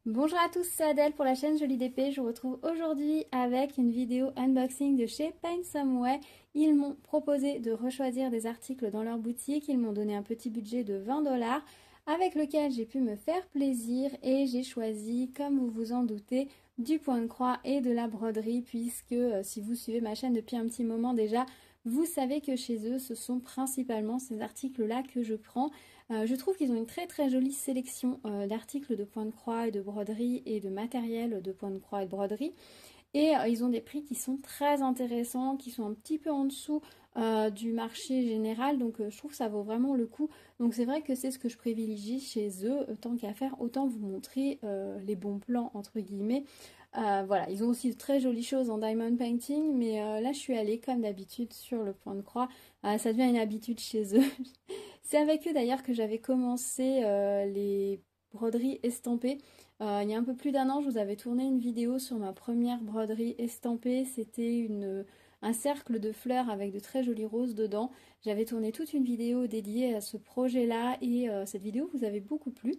Bonjour à tous, c'est Adèle pour la chaîne Jolie d'épée. Je vous retrouve aujourd'hui avec une vidéo unboxing de chez Paint Some Way. Ils m'ont proposé de rechoisir des articles dans leur boutique. Ils m'ont donné un petit budget de 20 $ avec lequel j'ai pu me faire plaisir et j'ai choisi, comme vous vous en doutez, du point de croix et de la broderie puisque si vous suivez ma chaîne depuis un petit moment déjà, vous savez que chez eux, ce sont principalement ces articles-là que je prends. Je trouve qu'ils ont une très jolie sélection d'articles de point de croix et de broderie et de matériel de point de croix et de broderie. Et ils ont des prix qui sont très intéressants, qui sont un petit peu en dessous du marché général. Donc je trouve que ça vaut vraiment le coup. Donc c'est vrai que c'est ce que je privilégie chez eux. Tant qu'à faire, autant vous montrer les bons plans entre guillemets. Voilà, ils ont aussi de très jolies choses en diamond painting, mais là je suis allée comme d'habitude sur le point de croix. Ça devient une habitude chez eux. C'est avec eux d'ailleurs que j'avais commencé les broderies estampées. Il y a un peu plus d'un an, je vous avais tourné une vidéo sur ma première broderie estampée. C'était un cercle de fleurs avec de très jolies roses dedans. J'avais tourné toute une vidéo dédiée à ce projet-là et cette vidéo vous avait beaucoup plu.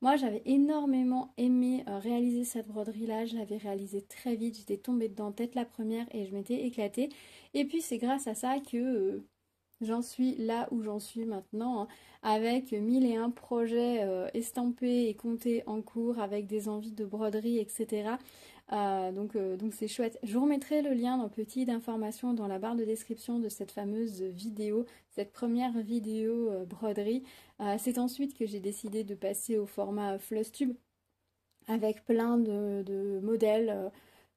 Moi, j'avais énormément aimé réaliser cette broderie-là. Je l'avais réalisée très vite. J'étais tombée dedans tête la première et je m'étais éclatée. Et puis, c'est grâce à ça que j'en suis là où j'en suis maintenant, hein, avec 1001 projets estampés et comptés en cours, avec des envies de broderie, etc. Donc c'est chouette. Je vous remettrai le lien dans petit d'information dans la barre de description de cette fameuse vidéo, cette première vidéo broderie. C'est ensuite que j'ai décidé de passer au format Flosstube avec plein de modèles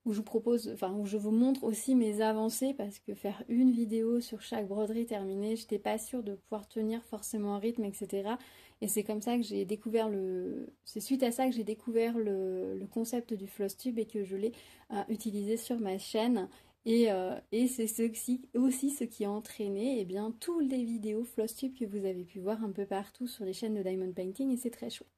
où je vous propose, enfin où je vous montre aussi mes avancées parce que faire une vidéo sur chaque broderie terminée, j'étais pas sûre de pouvoir tenir forcément un rythme, etc. Et c'est comme ça que j'ai découvert c'est suite à ça que j'ai découvert le concept du Flosstube et que je l'ai utilisé sur ma chaîne. Et c'est aussi ce qui a entraîné bien, toutes les vidéos Flosstube que vous avez pu voir un peu partout sur les chaînes de Diamond Painting et c'est très chouette.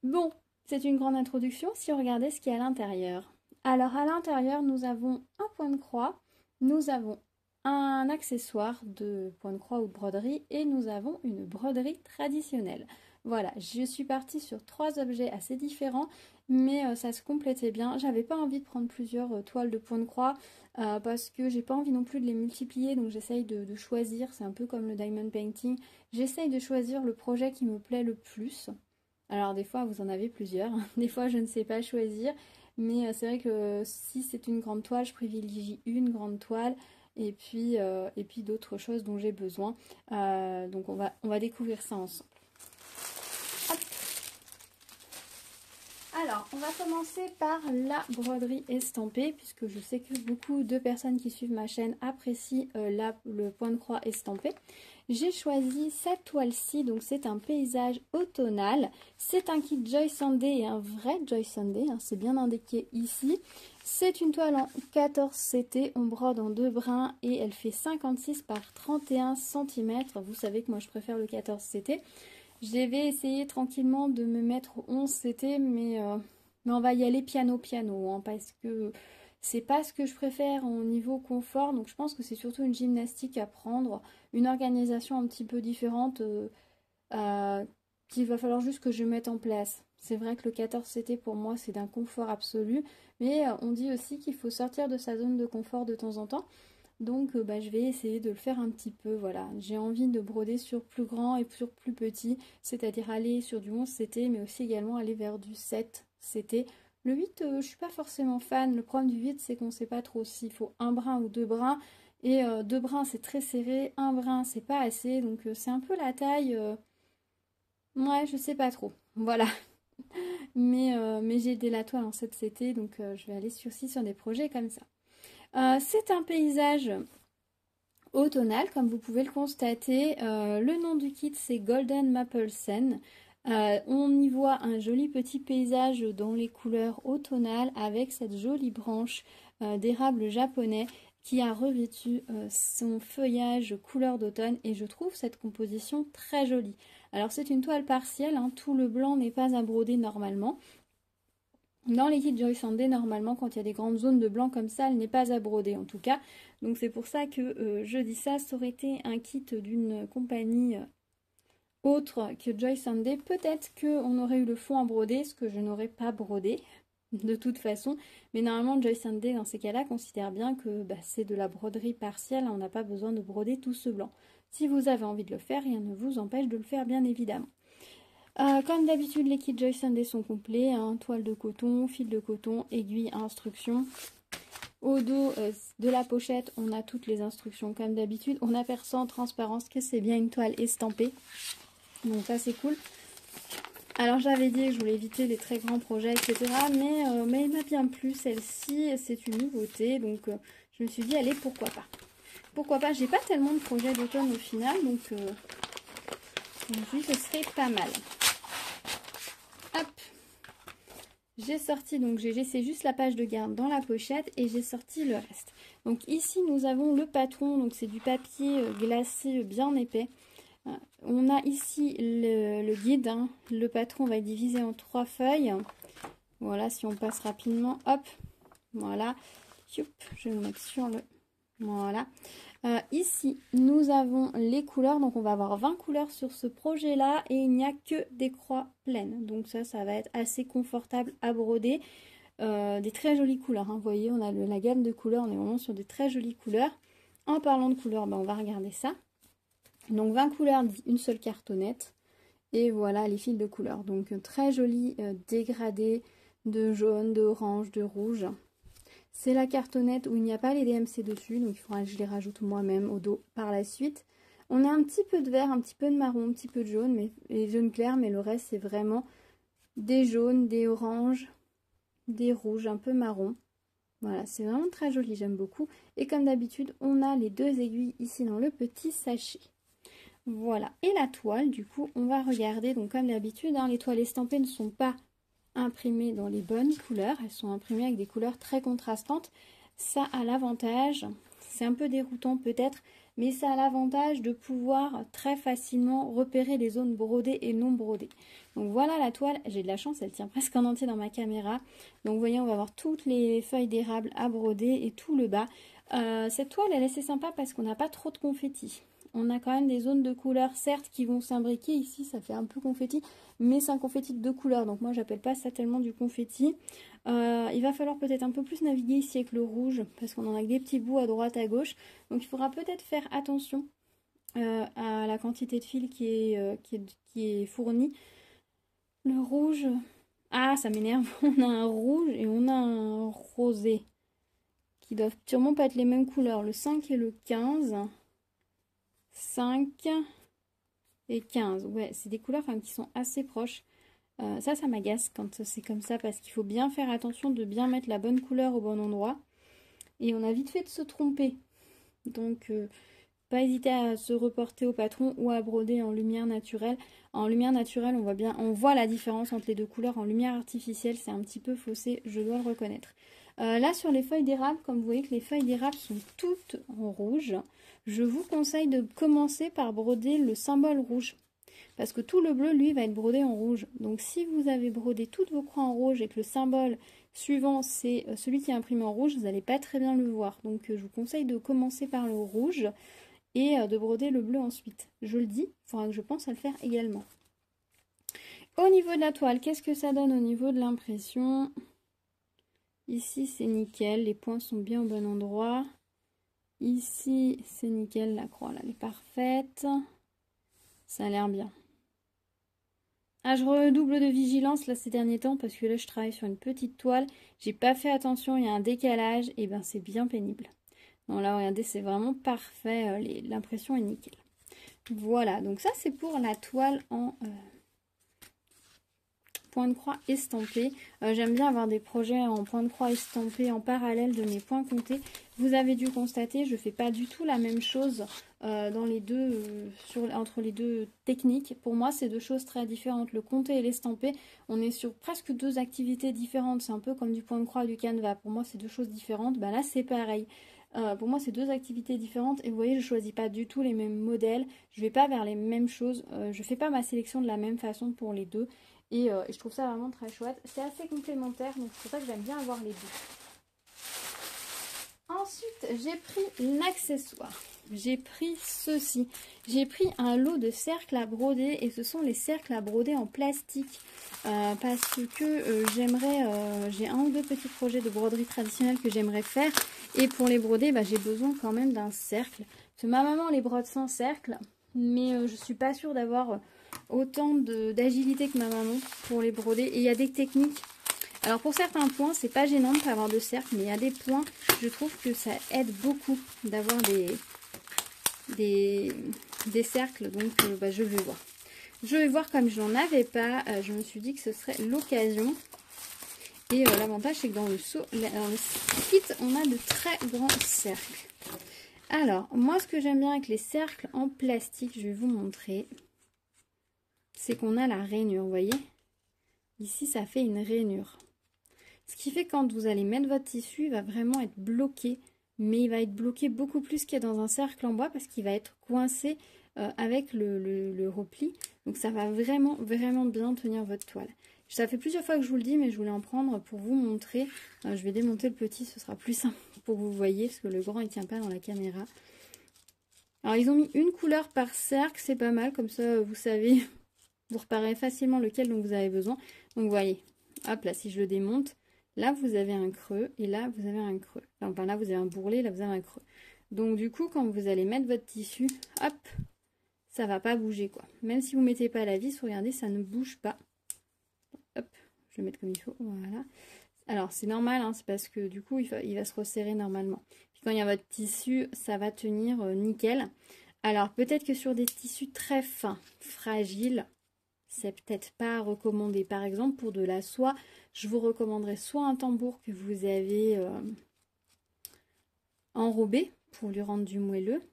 Bon, c'est une grande introduction si on regardait ce qu'il y a à l'intérieur. Alors à l'intérieur, nous avons un point de croix, nous avons un accessoire de point de croix ou de broderie et nous avons une broderie traditionnelle. Voilà, je suis partie sur 3 objets assez différents, mais ça se complétait bien. J'avais pas envie de prendre plusieurs toiles de point de croix parce que j'ai pas envie non plus de les multiplier, donc j'essaye de choisir, c'est un peu comme le diamond painting, j'essaye de choisir le projet qui me plaît le plus. Alors des fois vous en avez plusieurs, des fois je ne sais pas choisir, mais c'est vrai que si c'est une grande toile, je privilégie une grande toile et puis d'autres choses dont j'ai besoin. Donc on va découvrir ça ensemble. Hop. Alors, on va commencer par la broderie estampée, puisque je sais que beaucoup de personnes qui suivent ma chaîne apprécient le point de croix estampé. J'ai choisi cette toile-ci, donc c'est un paysage automnal. C'est un kit Joy Sunday et un vrai Joy Sunday, hein, c'est bien indiqué ici. C'est une toile en 14 CT, on brode en 2 brins et elle fait 56 par 31 cm. Vous savez que moi je préfère le 14 CT. Je vais essayer tranquillement de me mettre au 11 CT, mais on va y aller piano hein, parce que c'est pas ce que je préfère au niveau confort, donc je pense que c'est surtout une gymnastique à prendre, une organisation un petit peu différente qu'il va falloir juste que je mette en place. C'est vrai que le 14 CT pour moi c'est d'un confort absolu, mais on dit aussi qu'il faut sortir de sa zone de confort de temps en temps. Donc je vais essayer de le faire un petit peu, voilà. J'ai envie de broder sur plus grand et sur plus petit, c'est-à-dire aller sur du 11 CT, mais aussi également aller vers du 7 CT. Le 8, je suis pas forcément fan. Le problème du 8, c'est qu'on sait pas trop s'il faut un brin ou 2 brins. Et 2 brins, c'est très serré. Un brin, c'est pas assez. Donc c'est un peu la taille. Ouais, je sais pas trop. Voilà. Mais j'ai des la toile en 7 CT, donc je vais aller aussi sur des projets comme ça. C'est un paysage automnal, comme vous pouvez le constater. Le nom du kit, c'est Golden Maple Sen. On y voit un joli petit paysage dans les couleurs automnales avec cette jolie branche d'érable japonais qui a revêtu son feuillage couleur d'automne et je trouve cette composition très jolie. Alors c'est une toile partielle, hein, tout le blanc n'est pas à broder normalement. Dans les kits Joy Sunday, normalement, quand il y a des grandes zones de blanc comme ça, elle n'est pas à broder en tout cas. Donc c'est pour ça que je dis ça. Ça aurait été un kit d'une compagnie autre que Joy Sunday. Peut-être qu'on aurait eu le fond à broder, ce que je n'aurais pas brodé de toute façon. Mais normalement, Joy Sunday, dans ces cas-là, considère bien que c'est de la broderie partielle. On n'a pas besoin de broder tout ce blanc. Si vous avez envie de le faire, rien ne vous empêche de le faire, bien évidemment. Comme d'habitude, les kits Joy Sunday sont complets. Hein, toile de coton, fil de coton, aiguille, instructions. Au dos de la pochette, on a toutes les instructions comme d'habitude. On aperçoit en transparence que c'est bien une toile estampée. Donc ça, c'est cool. Alors j'avais dit que je voulais éviter les très grands projets, etc. Mais il m'a bien plu celle-ci. C'est une nouveauté. Donc je me suis dit, allez, pourquoi pas. Pourquoi pas, j'ai pas tellement de projets d'automne au final. Donc je me suis dit, ce serait pas mal. Hop. J'ai sorti, donc j'ai laissé juste la page de garde dans la pochette et j'ai sorti le reste. Donc ici nous avons le patron, donc c'est du papier glacé bien épais. On a ici le guide, hein. Le patron va être divisé en 3 feuilles. Voilà, si on passe rapidement, hop, voilà. Youp, je vais le mettre sur le... Voilà. Ici, nous avons les couleurs. Donc, on va avoir 20 couleurs sur ce projet-là. Et il n'y a que des croix pleines. Donc, ça va être assez confortable à broder. Des très jolies couleurs. Hein. Vous voyez, on a la gamme de couleurs. On est vraiment sur des très jolies couleurs. En parlant de couleurs, on va regarder ça. Donc, 20 couleurs, une seule cartonnette. Et voilà les fils de couleurs. Donc, très jolis dégradés de jaune, d'orange, de rouge. C'est la cartonnette où il n'y a pas les DMC dessus, donc il faudra que je les rajoute moi-même au dos par la suite. On a un petit peu de vert, un petit peu de marron, un petit peu de jaune, mais les jaunes clairs, mais le reste c'est vraiment des jaunes, des oranges, des rouges, un peu marron. Voilà, c'est vraiment très joli, j'aime beaucoup. Et comme d'habitude, on a les 2 aiguilles ici dans le petit sachet. Voilà, et la toile, du coup, on va regarder. Donc comme d'habitude, hein, les toiles estampées ne sont pas imprimées dans les bonnes couleurs, elles sont imprimées avec des couleurs très contrastantes. Ça a l'avantage, c'est un peu déroutant peut-être, mais ça a l'avantage de pouvoir très facilement repérer les zones brodées et non brodées. Donc voilà la toile, j'ai de la chance, elle tient presque en entier dans ma caméra. Donc vous voyez, on va avoir toutes les feuilles d'érable à broder et tout le bas. Cette toile, elle est assez sympa parce qu'on n'a pas trop de confetti. On a quand même des zones de couleurs, certes, qui vont s'imbriquer. Ici, ça fait un peu confetti, mais c'est un confetti de 2 couleurs. Donc moi, j'appelle pas ça tellement du confetti. Il va falloir peut-être un peu plus naviguer ici avec le rouge, parce qu'on en a que des petits bouts à droite, à gauche. Donc il faudra peut-être faire attention à la quantité de fil qui est fournie. Le rouge... Ah, ça m'énerve. On a un rouge et on a un rosé, qui doivent sûrement pas être les mêmes couleurs. Le 5 et le 15... 5 et 15. Ouais, c'est des couleurs qui sont assez proches. Ça m'agace quand c'est comme ça parce qu'il faut bien faire attention de bien mettre la bonne couleur au bon endroit. Et on a vite fait de se tromper. Donc, pas hésiter à se reporter au patron ou à broder en lumière naturelle. En lumière naturelle, on voit la différence entre les deux couleurs. En lumière artificielle, c'est un petit peu faussé, je dois le reconnaître. Là, sur les feuilles d'érable, comme vous voyez que les feuilles d'érable sont toutes en rouge, je vous conseille de commencer par broder le symbole rouge. Parce que tout le bleu, lui, va être brodé en rouge. Donc, si vous avez brodé toutes vos croix en rouge et que le symbole suivant, c'est celui qui est imprimé en rouge, vous n'allez pas très bien le voir. Donc, je vous conseille de commencer par le rouge et de broder le bleu ensuite. Je le dis, il faudra que je pense à le faire également. Au niveau de la toile, qu'est-ce que ça donne au niveau de l'impression? Ici, c'est nickel, les points sont bien au bon endroit. Ici, c'est nickel, la croix, là, elle est parfaite. Ça a l'air bien. Ah, je redouble de vigilance là ces derniers temps parce que là, je travaille sur une petite toile. J'ai pas fait attention, il y a un décalage et ben c'est bien pénible. Non, là, regardez, c'est vraiment parfait. L'impression est nickel. Voilà, donc ça, c'est pour la toile en point de croix estampé. J'aime bien avoir des projets en point de croix estampé en parallèle de mes points comptés. Vous avez dû constater, je ne fais pas du tout la même chose dans les deux, entre les deux techniques. Pour moi, c'est deux choses très différentes. Le compté et l'estampé, on est sur presque deux activités différentes. C'est un peu comme du point de croix et du canevas. Pour moi, c'est deux choses différentes. Bah là, c'est pareil. Pour moi, c'est deux activités différentes et vous voyez, je ne choisis pas du tout les mêmes modèles. Je ne vais pas vers les mêmes choses. Je ne fais pas ma sélection de la même façon pour les deux. Et je trouve ça vraiment très chouette. C'est assez complémentaire, donc c'est pour ça que j'aime bien avoir les deux. Ensuite, j'ai pris l'accessoire. J'ai pris ceci. J'ai pris un lot de cercles à broder et ce sont les cercles à broder en plastique parce que j'ai un ou deux petits projets de broderie traditionnelle que j'aimerais faire et pour les broder, bah, j'ai besoin quand même d'un cercle. Parce que ma maman les brode sans cercle, mais je suis pas sûre d'avoir autant d'agilité que ma maman pour les broder et il y a des techniques. Alors pour certains points, c'est pas gênant de pas avoir de cercle, mais il y a des points, je trouve que ça aide beaucoup d'avoir des cercles, donc bah, je vais voir. Je vais voir, comme je n'en avais pas, je me suis dit que ce serait l'occasion. Et l'avantage, c'est que dans le kit, on a de très grands cercles. Alors, moi, ce que j'aime bien avec les cercles en plastique, je vais vous montrer, c'est qu'on a la rainure, vous voyez? Ici, ça fait une rainure. Ce qui fait que quand vous allez mettre votre tissu, il va vraiment être bloqué. Mais il va être bloqué beaucoup plus qu'il y a dans un cercle en bois parce qu'il va être coincé avec le repli. Donc ça va vraiment, vraiment bien tenir votre toile. Ça fait plusieurs fois que je vous le dis, mais je voulais en prendre pour vous montrer. Je vais démonter le petit, ce sera plus simple pour que vous voyez, parce que le grand, il ne tient pas dans la caméra. Alors, ils ont mis une couleur par cercle, c'est pas mal. Comme ça, vous savez, vous repérez facilement lequel dont vous avez besoin. Donc, vous voyez, hop là, si je le démonte, là, vous avez un creux et là, vous avez un creux. Enfin, là, vous avez un bourrelet, là, vous avez un creux. Donc, du coup, quand vous allez mettre votre tissu, hop, ça va pas bouger, quoi. Même si vous ne mettez pas la vis, regardez, ça ne bouge pas. Hop, je vais mettre comme il faut, voilà. Alors, c'est normal, hein, c'est parce que, du coup, il va se resserrer normalement. Puis, quand il y a votre tissu, ça va tenir nickel. Alors, peut-être que sur des tissus très fins, fragiles, c'est peut-être pas recommandé. Par exemple, pour de la soie, je vous recommanderais soit un tambour que vous avez enrobé pour lui rendre du moelleux,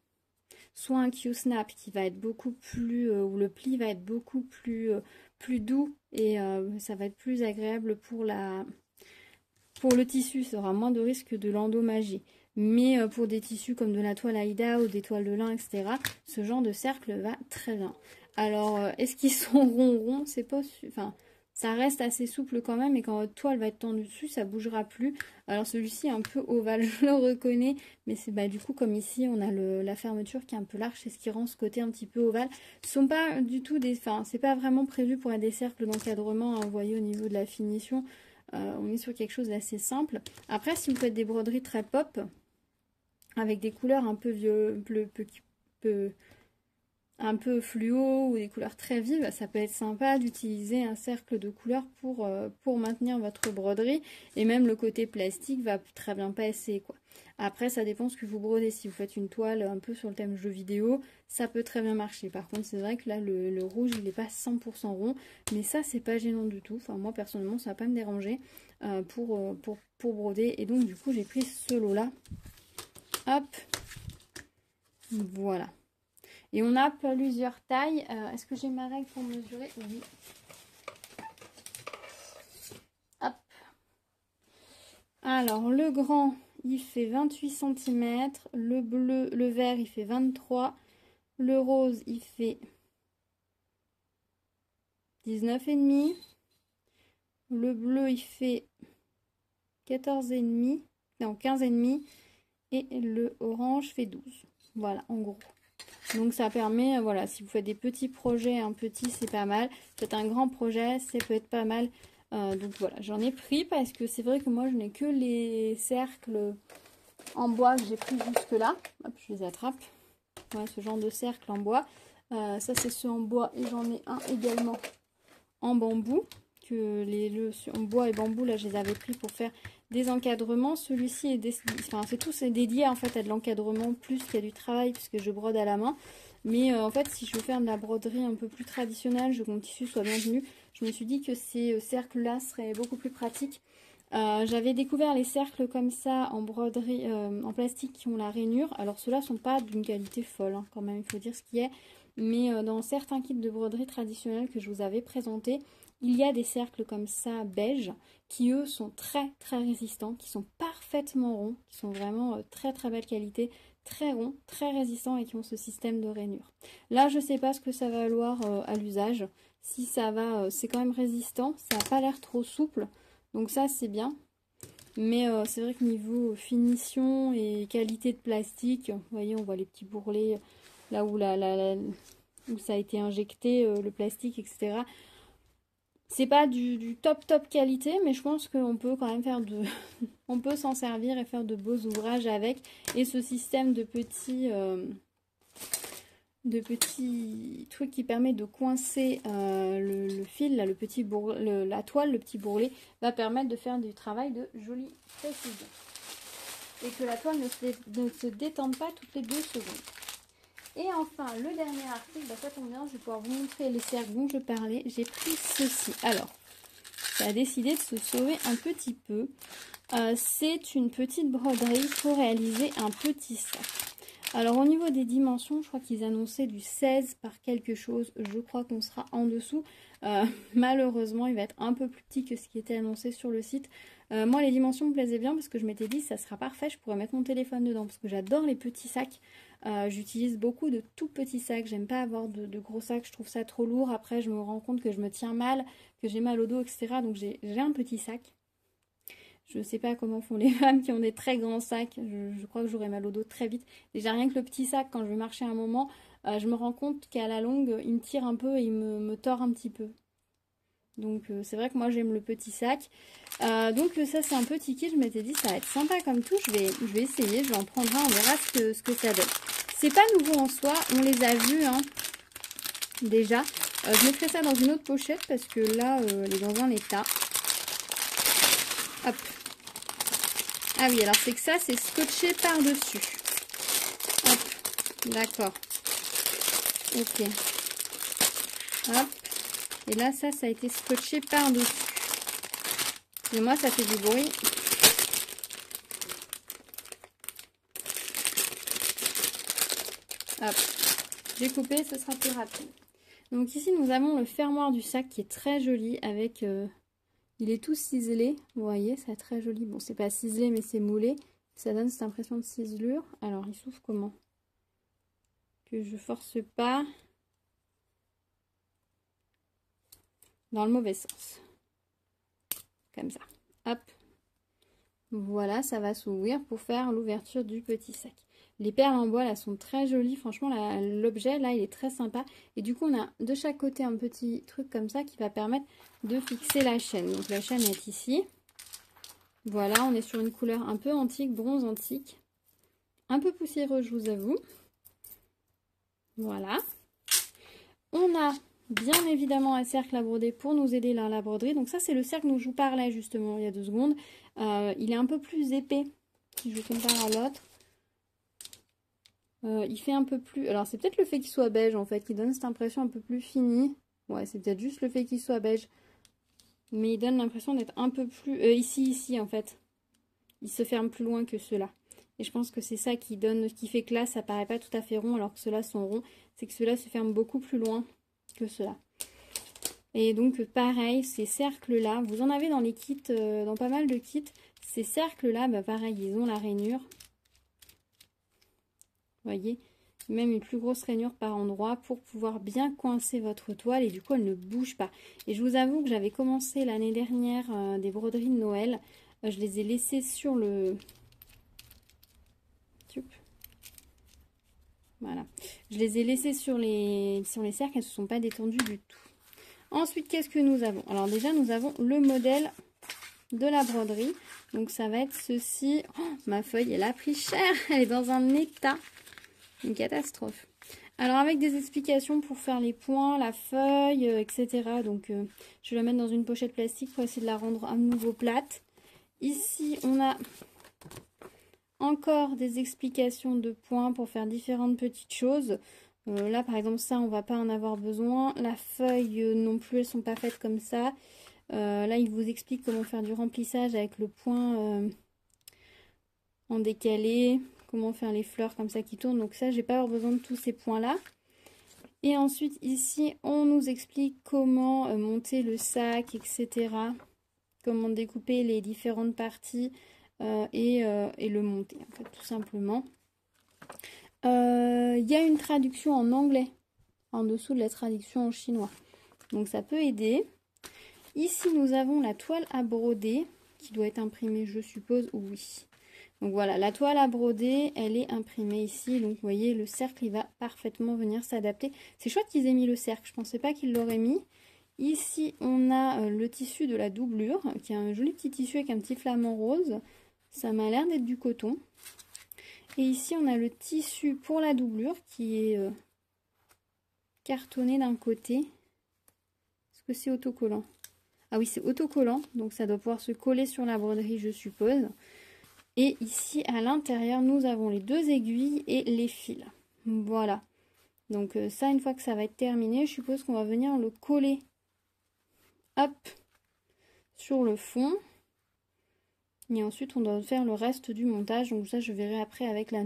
soit un Q-snap qui va être beaucoup plus, où le pli va être beaucoup plus, plus doux et ça va être plus agréable pour le tissu. Ça aura moins de risque de l'endommager. Mais pour des tissus comme de la toile Aïda ou des toiles de lin, etc., ce genre de cercle va très bien. Alors, est-ce qu'ils sont ronds? C'est pas... Enfin, ça reste assez souple quand même, et quand votre toile va être tendue dessus, ça bougera plus. Alors, celui-ci est un peu ovale, je le reconnais, mais c'est du coup, comme ici, on a la fermeture qui est un peu large, c'est ce qui rend ce côté un petit peu ovale. Ce sont pas du tout des... Enfin, c'est pas vraiment prévu pour être des cercles d'encadrement, hein, vous voyez, au niveau de la finition. On est sur quelque chose d'assez simple. Après, si vous faites des broderies très pop, avec des couleurs un peu un peu fluo ou des couleurs très vives, ça peut être sympa d'utiliser un cercle de couleurs pour maintenir votre broderie. Et même le côté plastique va très bien passer, quoi. Après, ça dépend ce que vous brodez. Si vous faites une toile un peu sur le thème jeu vidéo, ça peut très bien marcher. Par contre, c'est vrai que là, le rouge, il n'est pas 100% rond. Mais ça, c'est pas gênant du tout. Enfin, moi, personnellement, ça va pas me déranger pour broder. Et donc, du coup, j'ai pris ce lot-là. Hop. Voilà. Et on a plusieurs tailles. Est-ce que j'ai ma règle pour mesurer? Oui. Hop. Alors, le grand, il fait 28 cm. Le bleu, le vert, il fait 23. Le rose, il fait 19,5. Le bleu, il fait 14,5. Non, 15,5. Et le orange fait 12. Voilà, en gros. Donc ça permet, voilà, si vous faites des petits projets, un petit c'est pas mal. Faites un grand projet, ça peut être pas mal. Donc voilà, j'en ai pris parce que c'est vrai que moi je n'ai que les cercles en bois que j'ai pris jusque là. Hop, je les attrape. Voilà, ce genre de cercle en bois. Ça c'est ceux en bois et j'en ai un également en bambou. Que en bois et bambou, là je les avais pris pour faire des encadrements. Celui-ci est enfin, c'est tout, c'est dédié en fait à de l'encadrement plus qu'à du travail puisque je brode à la main. Mais en fait, si je veux faire de la broderie un peu plus traditionnelle, je veux que mon tissu soit bien tenu, je me suis dit que ces cercles-là seraient beaucoup plus pratiques. J'avais découvert les cercles comme ça en broderie, en plastique qui ont la rainure. Alors ceux-là sont pas d'une qualité folle, hein, quand même, il faut dire ce qui est. Mais dans certains kits de broderie traditionnelle que je vous avais présentés, il y a des cercles comme ça beige qui eux sont très très résistants, qui sont parfaitement ronds, qui sont vraiment très très belle qualité, très ronds, très résistants et qui ont ce système de rainure. Là je sais pas ce que ça va valoir à l'usage, si ça va, c'est quand même résistant, ça n'a pas l'air trop souple, donc ça c'est bien. Mais c'est vrai que niveau finition et qualité de plastique, vous voyez, on voit les petits bourrelets là où, où ça a été injecté, le plastique, etc. C'est pas du top qualité, mais je pense qu'on peut quand même faire on peut s'en servir et faire de beaux ouvrages avec. Et ce système de petits trucs qui permet de coincer le fil, là, la toile, le petit bourrelet, va permettre de faire du travail de jolie précision. Et que la toile ne se détende pas toutes les 2 secondes. Et enfin, le dernier article, bah, ça tombe bien, je vais pouvoir vous montrer les cercles dont je parlais. J'ai pris ceci. Alors, ça a décidé de se sauver un petit peu. C'est une petite broderie pour réaliser un petit sac. Alors, au niveau des dimensions, je crois qu'ils annonçaient du 16 par quelque chose. Je crois qu'on sera en dessous. Malheureusement, il va être un peu plus petit que ce qui était annoncé sur le site. Moi, les dimensions me plaisaient bien parce que je m'étais dit ça sera parfait. Je pourrais mettre mon téléphone dedans parce que j'adore les petits sacs. J'utilise beaucoup de tout petits sacs. J'aime pas avoir de gros sacs. Je trouve ça trop lourd. Après, je me rends compte que je me tiens mal, que j'ai mal au dos, etc. Donc, j'ai un petit sac. Je ne sais pas comment font les femmes qui ont des très grands sacs. Je crois que j'aurai mal au dos très vite. Déjà, rien que le petit sac, quand je vais marcher un moment, je me rends compte qu'à la longue, il me tire un peu et il me tord un petit peu. Donc, c'est vrai que moi, j'aime le petit sac. Donc, ça, c'est un petit kit. Je m'étais dit, ça va être sympa comme tout. Je vais essayer. Je vais en prendre un. On verra ce que ça donne. C'est pas nouveau en soi. On les a vus, hein, déjà. Je mettrai ça dans une autre pochette parce que là, elle est dans un état. Hop. Ah oui, alors c'est que ça, c'est scotché par-dessus. Hop, d'accord. Ok. Hop. Et là, ça a été scotché par-dessus. Et moi, ça fait du bruit. Hop. J'ai coupé, ce sera plus rapide. Donc ici, nous avons le fermoir du sac qui est très joli avec... il est tout ciselé, vous voyez, c'est très joli. Bon, c'est pas ciselé, mais c'est moulé. Ça donne cette impression de ciselure. Alors, il s'ouvre comment? Que je force pas dans le mauvais sens. Comme ça. Hop. Voilà, ça va s'ouvrir pour faire l'ouverture du petit sac. Les perles en bois, là, sont très jolies. Franchement, l'objet, là, il est très sympa. Et du coup, on a de chaque côté un petit truc comme ça qui va permettre de fixer la chaîne. Donc, la chaîne est ici. Voilà, on est sur une couleur un peu antique, bronze antique. Un peu poussiéreux, je vous avoue. Voilà. On a bien évidemment un cercle à broder pour nous aider dans la broderie. Donc ça, c'est le cercle dont je vous parlais justement il y a 2 secondes. Il est un peu plus épais si je compare à l'autre. Il fait un peu plus... Alors, c'est peut-être le fait qu'il soit beige, en fait, qui donne cette impression un peu plus finie. Ouais, c'est peut-être juste le fait qu'il soit beige. Mais il donne l'impression d'être un peu plus... ici, en fait. Il se ferme plus loin que ceux-là. Et je pense que c'est ça qui fait que là, ça paraît pas tout à fait rond, alors que ceux-là sont ronds. C'est que ceux-là se ferment beaucoup plus loin que ceux-là. Et donc, pareil, ces cercles-là, vous en avez dans les kits, dans pas mal de kits. Ces cercles-là, bah, pareil, ils ont la rainure. Vous voyez, même une plus grosse rainure par endroit pour pouvoir bien coincer votre toile et du coup elle ne bouge pas. Et je vous avoue que j'avais commencé l'année dernière des broderies de Noël. Je les ai laissées sur le... Voilà. Je les ai laissées sur les cercles, elles ne se sont pas détendues du tout. Ensuite, qu'est-ce que nous avons? Alors déjà, nous avons le modèle de la broderie. Donc ça va être ceci. Oh, ma feuille, elle a pris cher. Elle est dans un état. Une catastrophe. Alors avec des explications pour faire les points, la feuille, etc. Donc je vais la mettre dans une pochette plastique pour essayer de la rendre à nouveau plate. Ici on a encore des explications de points pour faire différentes petites choses. Là par exemple ça on va pas en avoir besoin. La feuille non plus, elles sont pas faites comme ça. Là il vous explique comment faire du remplissage avec le point en décalé. Comment faire les fleurs comme ça qui tournent. Donc ça, j'ai pas besoin de tous ces points-là. Et ensuite, ici, on nous explique comment monter le sac, etc. Comment découper les différentes parties et le monter, en fait, tout simplement. Il y a une traduction en anglais en dessous de la traduction en chinois. Donc ça peut aider. Ici, nous avons la toile à broder. qui doit être imprimée, je suppose, oui. Donc voilà, la toile à broder, elle est imprimée ici. Donc vous voyez, le cercle, il va parfaitement venir s'adapter. C'est chouette qu'ils aient mis le cercle, je pensais pas qu'ils l'auraient mis. Ici, on a le tissu de la doublure, qui est un joli petit tissu avec un petit flamant rose. Ça m'a l'air d'être du coton. Et ici, on a le tissu pour la doublure, qui est cartonné d'un côté. Est-ce que c'est autocollant? Ah oui, c'est autocollant, donc ça doit pouvoir se coller sur la broderie, je suppose. Et ici, à l'intérieur, nous avons les 2 aiguilles et les fils. Voilà. Donc ça, une fois que ça va être terminé, je suppose qu'on va venir le coller, hop, sur le fond. Et ensuite, on doit faire le reste du montage. Donc ça, je verrai après avec la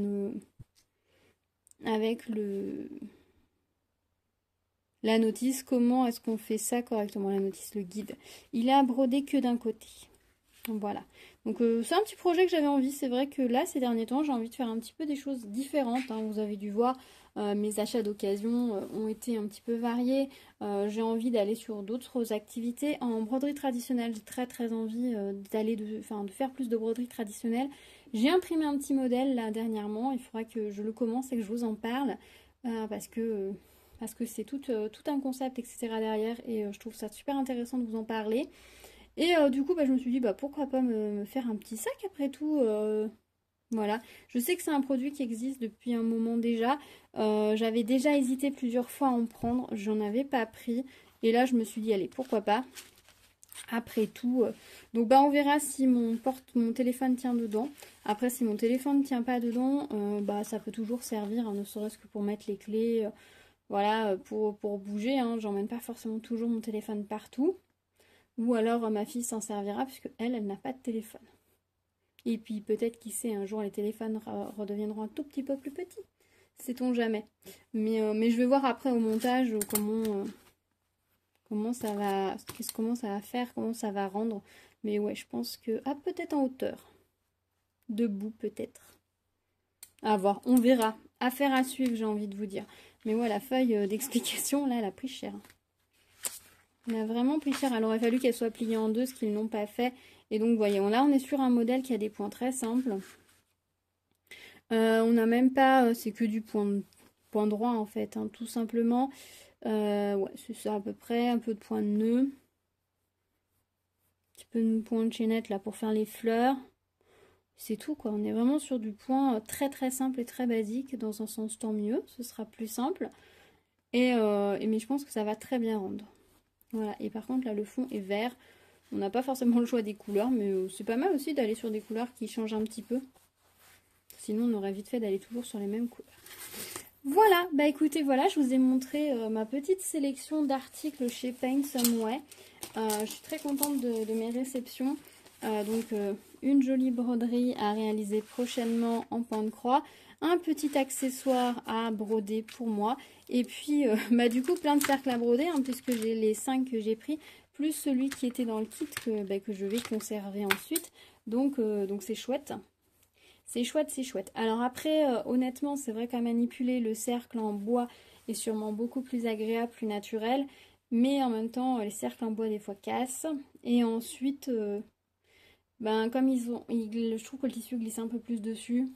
notice, comment est-ce qu'on fait ça correctement, la notice, le guide. Il a brodé que d'un côté. Voilà. Donc c'est un petit projet que j'avais envie. C'est vrai que là, ces derniers temps, j'ai envie de faire un petit peu des choses différentes. Hein. Vous avez dû voir, mes achats d'occasion ont été un petit peu variés. J'ai envie d'aller sur d'autres activités. En broderie traditionnelle, j'ai très envie de faire plus de broderie traditionnelle. J'ai imprimé un petit modèle là dernièrement. Il faudra que je le commence et que je vous en parle. Parce que c'est tout un concept, etc. derrière. Et je trouve ça super intéressant de vous en parler. Et du coup, je me suis dit, pourquoi pas me faire un petit sac après tout. Voilà. Je sais que c'est un produit qui existe depuis un moment déjà. J'avais déjà hésité plusieurs fois à en prendre. J'en avais pas pris. Et là, je me suis dit, allez, pourquoi pas. Après tout. Donc, on verra si mon téléphone tient dedans. Après, si mon téléphone ne tient pas dedans, ça peut toujours servir, hein, ne serait-ce que pour mettre les clés. Voilà, pour bouger. Hein. J'emmène pas forcément toujours mon téléphone partout. Ou alors ma fille s'en servira puisque elle n'a pas de téléphone. Et puis peut-être, qui sait, un jour les téléphones redeviendront un tout petit peu plus petits. Sait-on jamais. Mais je vais voir après au montage comment ça va faire, comment ça va rendre. Mais ouais, je pense que... Ah, peut-être en hauteur. Debout peut-être. À voir, on verra. Affaire à suivre, j'ai envie de vous dire. Mais ouais, la feuille d'explication, là, elle a pris cher. Elle a vraiment pris cher. Il aurait fallu qu'elle soit pliée en deux, ce qu'ils n'ont pas fait. Et donc, voyons, là, on est sur un modèle qui a des points très simples. On n'a même pas... c'est que du point droit, en fait, hein, tout simplement. Ouais, c'est ça à peu près. Un peu de point de nœud. Un petit peu de point de chaînette, là, pour faire les fleurs. C'est tout, quoi. On est vraiment sur du point très simple et très basique. Dans un sens, tant mieux. Ce sera plus simple. Mais je pense que ça va très bien rendre. Voilà, et par contre là le fond est vert. On n'a pas forcément le choix des couleurs, mais c'est pas mal aussi d'aller sur des couleurs qui changent un petit peu. Sinon on aurait vite fait d'aller toujours sur les mêmes couleurs. Voilà, écoutez, voilà, je vous ai montré ma petite sélection d'articles chez Paint Some Way. Je suis très contente de mes réceptions. Une jolie broderie à réaliser prochainement en point de croix. Un petit accessoire à broder pour moi. Et puis, du coup, plein de cercles à broder, hein, puisque j'ai les 5 que j'ai pris, plus celui qui était dans le kit que je vais conserver ensuite. Donc c'est chouette. C'est chouette, c'est chouette. Alors après, honnêtement, c'est vrai qu'à manipuler le cercle en bois est sûrement beaucoup plus agréable, plus naturel. Mais en même temps, les cercles en bois, des fois, cassent. Et ensuite, comme je trouve que le tissu glisse un peu plus dessus.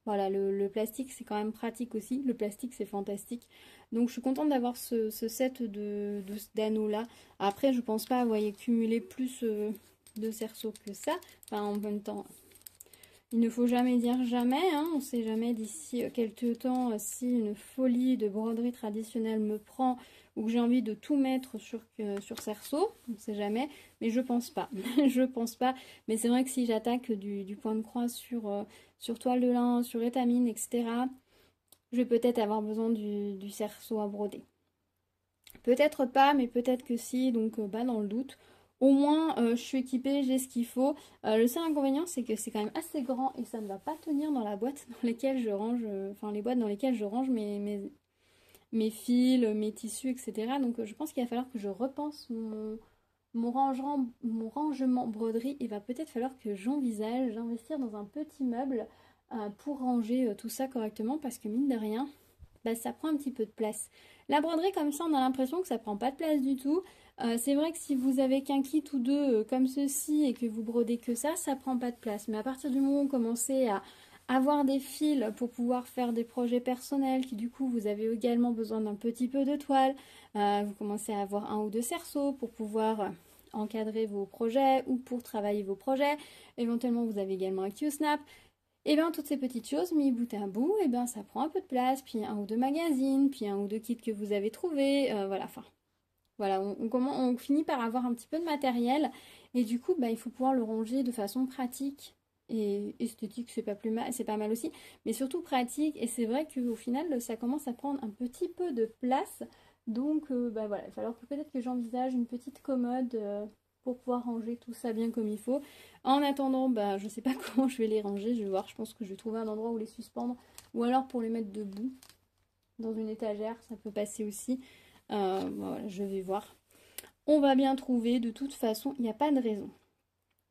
Voilà, le plastique, c'est quand même pratique aussi. Le plastique, c'est fantastique. Donc, je suis contente d'avoir ce set d'anneaux-là. Après, je pense pas, vous voyez, cumuler plus de cerceaux que ça. Enfin, en même temps, il ne faut jamais dire jamais. Hein. On ne sait jamais d'ici quelques temps si une folie de broderie traditionnelle me prend ou que j'ai envie de tout mettre sur cerceau. On ne sait jamais. Mais je pense pas. Je pense pas. Mais c'est vrai que si j'attaque du point de croix sur toile de lin, sur étamine, etc., je vais peut-être avoir besoin du cerceau à broder. Peut-être pas, mais peut-être que si. Donc, dans le doute. Au moins, je suis équipée, j'ai ce qu'il faut. Le seul inconvénient, c'est que c'est quand même assez grand et ça ne va pas tenir dans la boîte dans laquelle je range, les boîtes dans lesquelles je range mes fils, mes tissus, etc. Donc, je pense qu'il va falloir que je repense mon rangement broderie. Il va peut-être falloir que j'envisage d'investir dans un petit meuble pour ranger tout ça correctement parce que mine de rien, ça prend un petit peu de place. La broderie comme ça, on a l'impression que ça prend pas de place du tout. C'est vrai que si vous avez qu'un kit ou deux comme ceci et que vous brodez que ça prend pas de place. Mais à partir du moment où vous commencez à avoir des fils pour pouvoir faire des projets personnels, qui du coup vous avez également besoin d'un petit peu de toile, vous commencez à avoir un ou deux cerceaux pour pouvoir encadrer vos projets ou pour travailler vos projets. Éventuellement vous avez également un Q-snap. Et bien toutes ces petites choses mis bout à bout, et bien ça prend un peu de place, puis un ou deux magazines, puis un ou deux kits que vous avez trouvés, voilà, enfin voilà, on finit par avoir un petit peu de matériel et du coup, bah, il faut pouvoir le ranger de façon pratique et esthétique, c'est pas mal aussi, mais surtout pratique. Et c'est vrai qu'au final, ça commence à prendre un petit peu de place. Donc, bah, voilà, il va falloir que peut-être que j'envisage une petite commode pour pouvoir ranger tout ça bien comme il faut. En attendant, bah, je ne sais pas comment je vais les ranger, je vais voir, je pense que je vais trouver un endroit où les suspendre ou alors pour les mettre debout dans une étagère, ça peut passer aussi. Voilà, je vais voir. On va bien trouver, de toute façon, il n'y a pas de raison.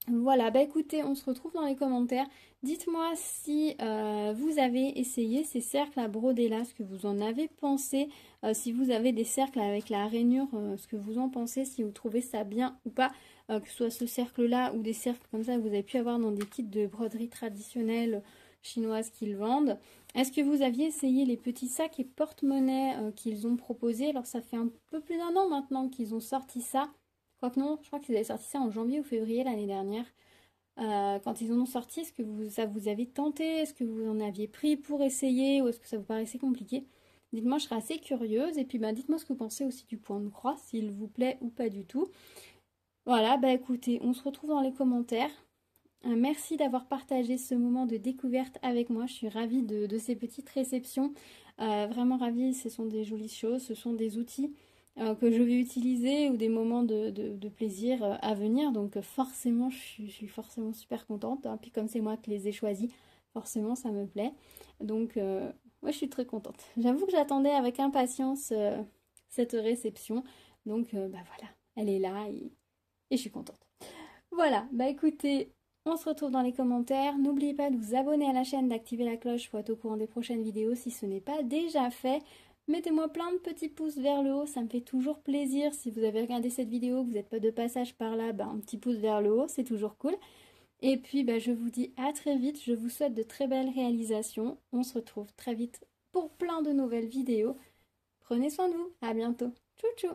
Voilà, bah écoutez, on se retrouve dans les commentaires. Dites-moi si vous avez essayé ces cercles à broder là, ce que vous en avez pensé. Si vous avez des cercles avec la rainure, ce que vous en pensez, si vous trouvez ça bien ou pas. Que ce soit ce cercle-là ou des cercles comme ça que vous avez pu avoir dans des kits de broderie traditionnelle chinoise qu'ils vendent. Est-ce que vous aviez essayé les petits sacs et porte-monnaie qu'ils ont proposés? Alors ça fait un peu plus d'un an maintenant qu'ils ont sorti ça. Je crois que non, je crois qu'ils avaient sorti ça en janvier ou février l'année dernière. Quand ils en ont sorti, est-ce que ça vous avait tenté? Est-ce que vous en aviez pris pour essayer ou est-ce que ça vous paraissait compliqué? Dites-moi, je serais assez curieuse. Et puis bah, dites-moi ce que vous pensez aussi du point de croix, s'il vous plaît ou pas du tout. Voilà, bah écoutez, on se retrouve dans les commentaires. Merci d'avoir partagé ce moment de découverte avec moi. Je suis ravie de ces petites réceptions. Vraiment ravie, ce sont des jolies choses, ce sont des outils que je vais utiliser ou des moments de plaisir à venir. Donc forcément, je suis forcément super contente. Puis comme c'est moi qui les ai choisis, forcément ça me plaît. Donc moi je suis très contente. J'avoue que j'attendais avec impatience cette réception. Donc bah voilà, elle est là et je suis contente. Voilà, bah écoutez, on se retrouve dans les commentaires. N'oubliez pas de vous abonner à la chaîne, d'activer la cloche pour être au courant des prochaines vidéos si ce n'est pas déjà fait. Mettez-moi plein de petits pouces vers le haut, ça me fait toujours plaisir. Si vous avez regardé cette vidéo, que vous n'êtes pas de passage par là, bah, un petit pouce vers le haut, c'est toujours cool. Et puis bah, je vous dis à très vite, je vous souhaite de très belles réalisations. On se retrouve très vite pour plein de nouvelles vidéos. Prenez soin de vous, à bientôt. Tchou tchou.